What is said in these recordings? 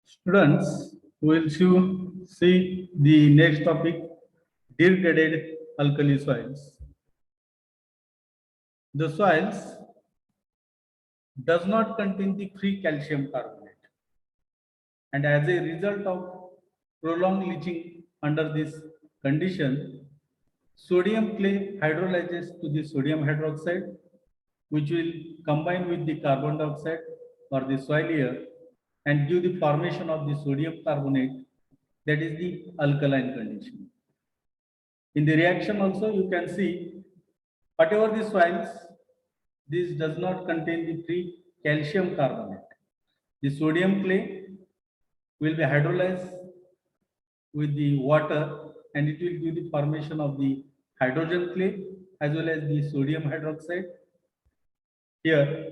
Students, we will see the next topic, degraded alkali soils. The soils does not contain the free calcium carbonate, and as a result of prolonged leaching under this condition, sodium clay hydrolyzes to the sodium hydroxide, which will combine with the carbon dioxide or the soil layer and give the formation of the sodium carbonate, that is the alkaline condition. In the reaction also you can see whatever the soils, this does not contain the free calcium carbonate. The sodium clay will be hydrolyzed with the water and it will give the formation of the hydrogen clay as well as the sodium hydroxide. Here,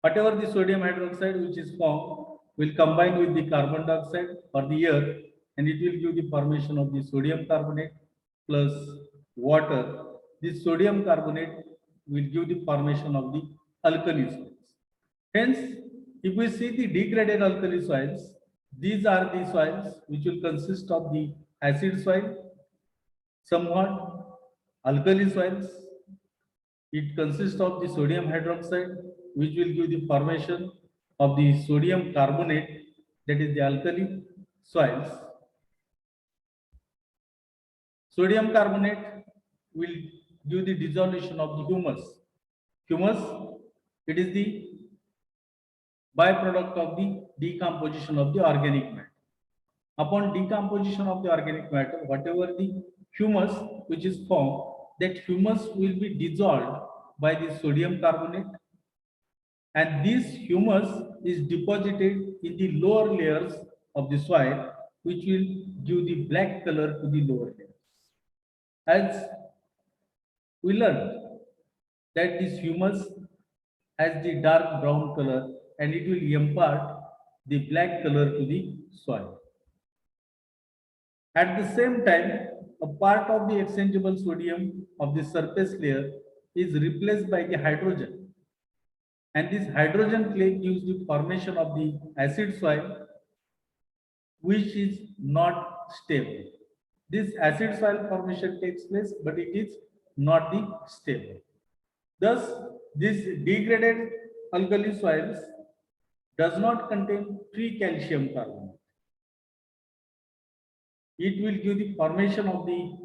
whatever the sodium hydroxide which is formed will combine with the carbon dioxide or the air and it will give the formation of the sodium carbonate plus water. This sodium carbonate will give the formation of the alkali soils. Hence, if we see the degraded alkali soils, these are the soils which will consist of the acid soil, somewhat alkali soils. It consists of the sodium hydroxide, which will give the formation of the sodium carbonate, that is the alkali soils. Sodium carbonate will give the dissolution of the humus. Humus, it is the byproduct of the decomposition of the organic matter. Upon decomposition of the organic matter, whatever the humus which is formed, that humus will be dissolved by the sodium carbonate, and this humus is deposited in the lower layers of the soil, which will give the black color to the lower layers. As we learned that this humus has the dark brown color and it will impart the black color to the soil. At the same time, a part of the exchangeable sodium of the surface layer is replaced by the hydrogen. And this hydrogen clay gives the formation of the acid soil, which is not stable. This acid soil formation takes place, but it is not the stable. Thus, this degraded alkali soils does not contain free calcium carbonate. It will give the formation of the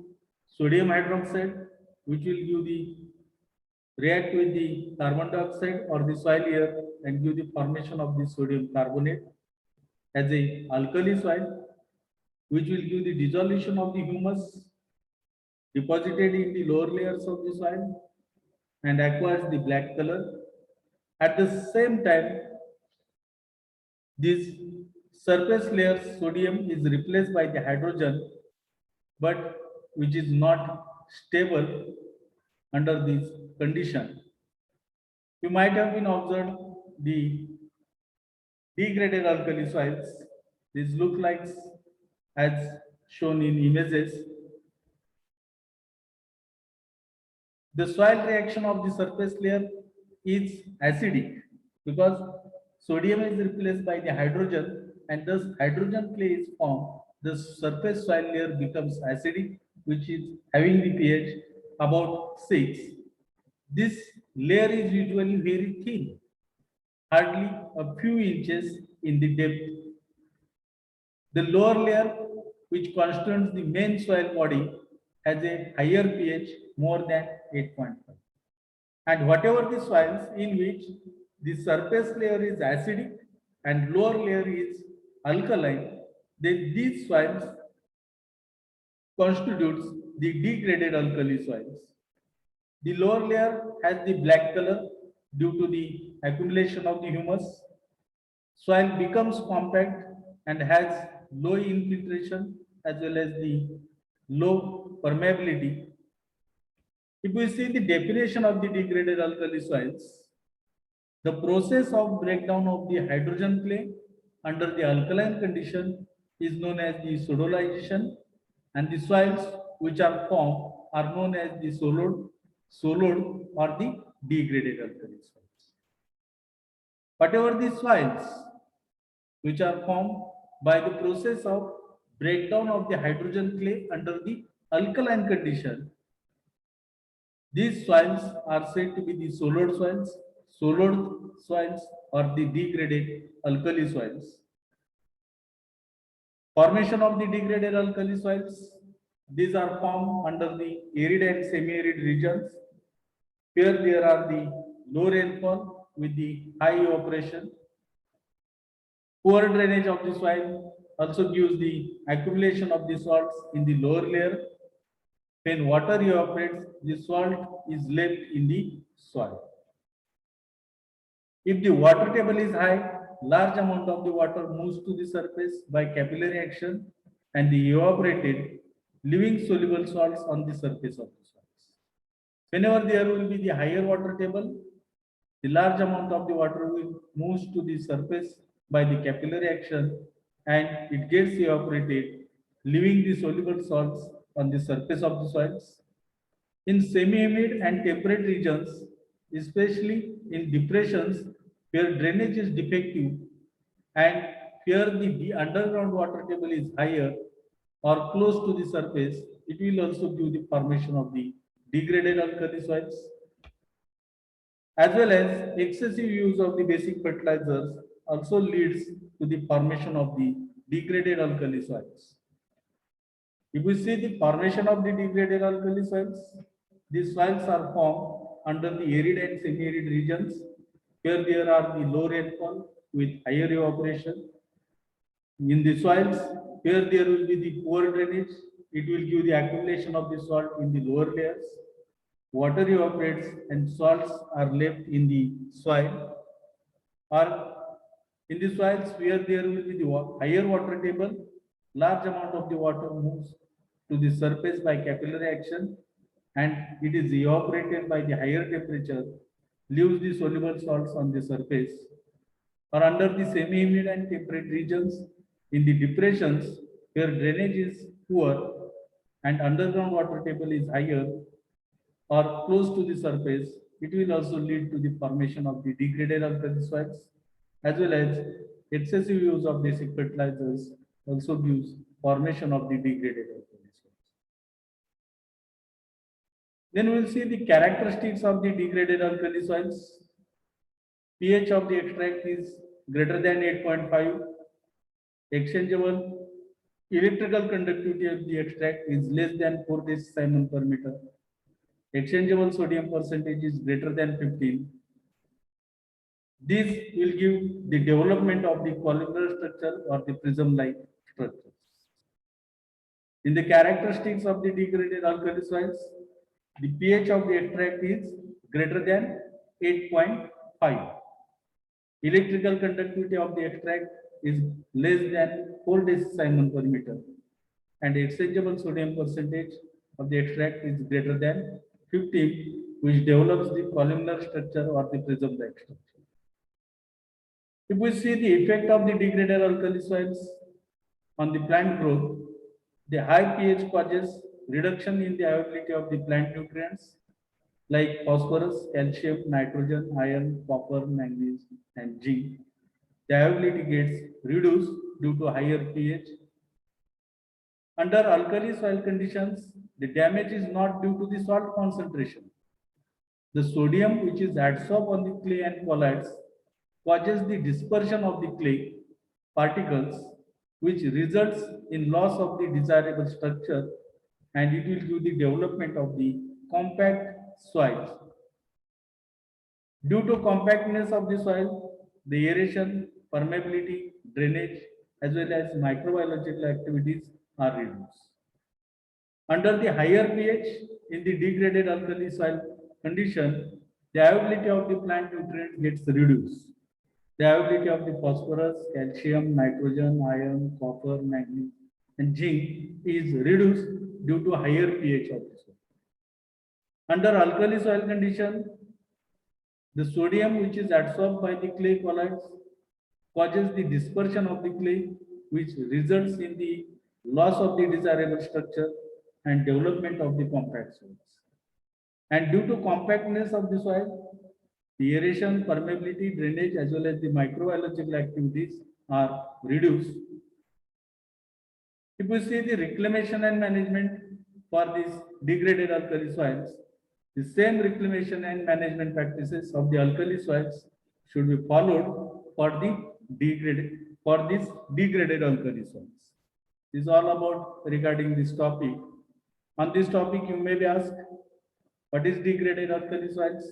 sodium hydroxide, which will give the react with the carbon dioxide or the soil layer and give the formation of the sodium carbonate as a alkali soil, which will give the dissolution of the humus deposited in the lower layers of the soil and acquires the black color. At the same time, this surface layer sodium is replaced by the hydrogen, but which is not stable under this condition. You might have been observed the degraded alkali soils. These look like as shown in images. The soil reaction of the surface layer is acidic because sodium is replaced by the hydrogen and thus hydrogen clay is formed. The surface soil layer becomes acidic, which is having the pH about 6. This layer is usually very thin, hardly a few inches in the depth. The lower layer, which constitutes the main soil body, has a higher pH more than 8.5. And whatever the soils in which the surface layer is acidic and lower layer is alkaline, then these soils constitutes the degraded alkali soils. The lower layer has the black color due to the accumulation of the humus. Soil becomes compact and has low infiltration as well as the low permeability. If we see the definition of the degraded alkali soils, the process of breakdown of the hydrogen clay under the alkaline condition is known as the sodalization, and the soils which are formed are known as the solid or the degraded alkali soils. Whatever the soils which are formed by the process of breakdown of the hydrogen clay under the alkaline condition. These soils are said to be the solid soils or the degraded alkali soils. Formation of the degraded alkali soils. These are formed under the arid and semi-arid regions. Here there are the low rainfall with the high evaporation. Poor drainage of the soil also gives the accumulation of the salts in the lower layer. When water evaporates, the salt is left in the soil. If the water table is high, large amount of the water moves to the surface by capillary action and the evaporated, leaving soluble salts on the surface of the soils. Whenever there will be the higher water table, the large amount of the water will move to the surface by the capillary action and it gets evaporated, leaving the soluble salts on the surface of the soils. In semi-humid and temperate regions, especially in depressions where drainage is defective and where the underground water table is higher or close to the surface, it will also give the formation of the degraded alkali soils. As well as excessive use of the basic fertilizers also leads to the formation of the degraded alkali soils. If we see the formation of the degraded alkali soils, these soils are formed under the arid and semi-arid regions where there are the low rainfall with higher evaporation. In the soils where there will be the poor drainage, it will give the accumulation of the salt in the lower layers. Water evaporates and salts are left in the soil, or in the soils where there will be the higher water table, large amount of the water moves to the surface by capillary action and it is evaporated by the higher temperature, leaves the soluble salts on the surface. Or under the semi-humid and temperate regions, in the depressions where drainage is poor and underground water table is higher or close to the surface, it will also lead to the formation of the degraded alkali soils, as well as excessive use of basic fertilizers also gives formation of the degraded alkali soils. Then we will see the characteristics of the degraded alkali soils. pH of the extract is greater than 8.5. Exchangeable electrical conductivity of the extract is less than 4 decimol per meter. Exchangeable sodium percentage is greater than 15. This will give the development of the columnar structure or the prism-like structure. In the characteristics of the degraded alkali soils, the pH of the extract is greater than 8.5. Electrical conductivity of the extract is less than 4 decimol per meter and exchangeable sodium percentage of the extract is greater than 15, which develops the columnar structure or the prism-like structure. If we see the effect of the degraded alkali soils on the plant growth, the high pH causes reduction in the availability of the plant nutrients like phosphorus, calcium, nitrogen, iron, copper, manganese, and zinc. The availability gets reduced due to higher pH. Under alkali soil conditions, the damage is not due to the salt concentration. The sodium which is adsorbed on the clay and colloids causes the dispersion of the clay particles, which results in loss of the desirable structure and it will give the development of the compact soils. Due to compactness of the soil, the aeration, permeability, drainage, as well as microbiological activities are reduced. Under the higher pH in the degraded alkali soil condition, the availability of the plant nutrients gets reduced. The availability of the phosphorus, calcium, nitrogen, iron, copper, manganese, and zinc is reduced due to higher pH of the soil. Under alkali soil condition, the sodium which is adsorbed by the clay colloids causes the dispersion of the clay, which results in the loss of the desirable structure and development of the compact soils. And due to compactness of the soil, the aeration, permeability, drainage, as well as the microbiological activities are reduced. If we see the reclamation and management for these degraded alkali soils, the same reclamation and management practices of the alkali soils should be followed for the degraded alkali soils. This is all about regarding this topic. On this topic, you may be asked, what is degraded alkali soils?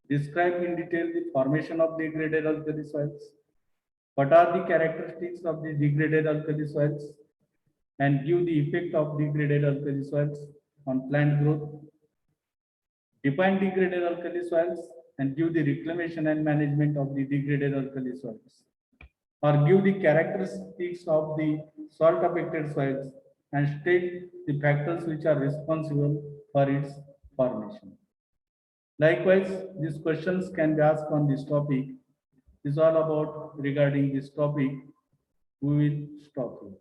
Describe in detail the formation of degraded alkali soils. What are the characteristics of the degraded alkali soils? And give the effect of degraded alkali soils on plant growth. Define degraded alkali soils and give the reclamation and management of the degraded alkali soils. Or give the characteristics of the salt affected soils and state the factors which are responsible for its formation. Likewise, these questions can be asked on this topic. This is all about regarding this topic. We will stop here.